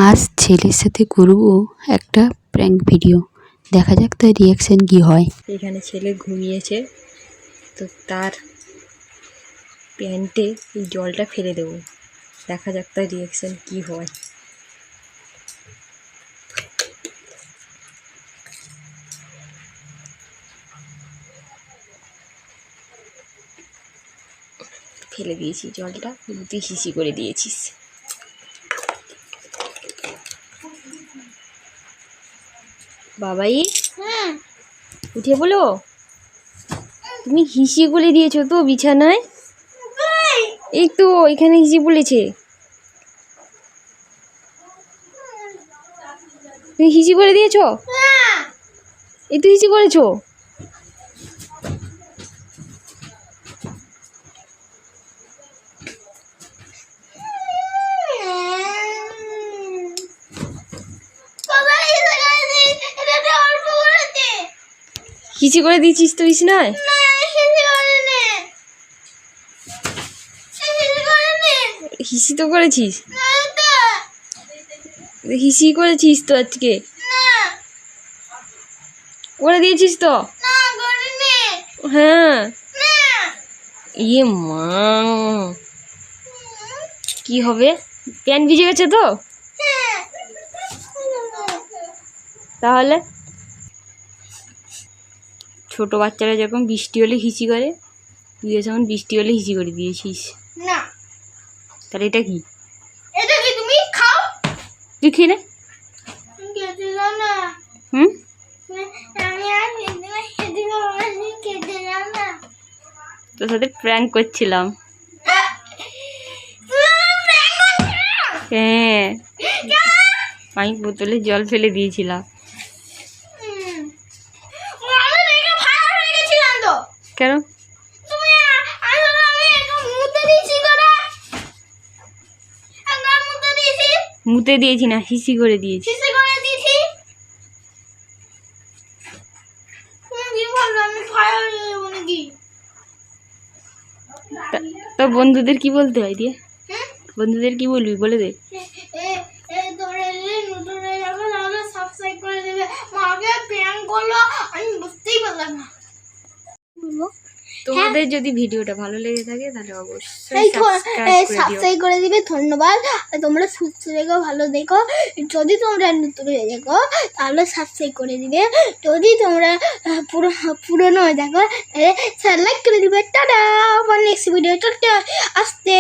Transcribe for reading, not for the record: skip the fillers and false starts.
আজ ছেলের সাথে করব একটা প্র্যাঙ্ক ভিডিও, দেখা যাক তার রিয়াকশন কি হয়। এখানে ছেলে ঘুমিয়েছে, তো তার প্যান্টে এই জলটা ফেলে দেবো, দেখা যাক তার রিয়াকশন কি হয়। ফেলে দিয়েছি জলটা, তুই হিসি করে দিয়েছিস। বাবাই উঠে বলো, তুমি হিসি করে দিয়েছো তো বিছানায়? এই তো এখানে হিসি বলেছে, তুমি হিসি করে দিয়েছো? এই তো হিসি করেছো। হিসি করে দিয়েছিস তো বিছানায়? হিসি তো করেছিস, হিসি করেছিস তো আজকে, করে দিয়েছিস তো? হ্যাঁ। ইয়ে মা, কি হবে? প্যান্ট ভিজে গেছে তো? তাহলে ছোট বাচ্চারা যখন বৃষ্টি হলে হিসি করে, তুই যখন বৃষ্টি হলে হিসি করে দিয়েছিস না? তাহলে এটা কি? এটা কি? তুমি খাও, তুই খেয়ে নে। তোর সাথে প্র্যাঙ্ক করছিলাম। হ্যাঁ, আমি বোতলে জল ফেলে দিয়েছিলাম। কেন? মুতে দিয়েছি না, হিসি করে দিয়েছি। তো বন্ধুদের কি বলতে হয় দিয়ে? বন্ধুদের কি বলবি বলে দে। তোমাদের যদি ভিডিওটা ভালো লেগে থাকে তাহলে অবশ্যই সাবস্ক্রাইব করে দিবে। ধন্যবাদ। তোমরা সুস্থ দেখো, ভালো দেখো। যদি তোমরা নতুন হয়ে দেখো তাহলে সাবস্ক্রাইব করে দিবে। যদি তোমরা পুরনো হয়ে দেখো তাহলে লাইক করে দিবে। টাটা, আবার নেক্সট ভিডিও আসতে।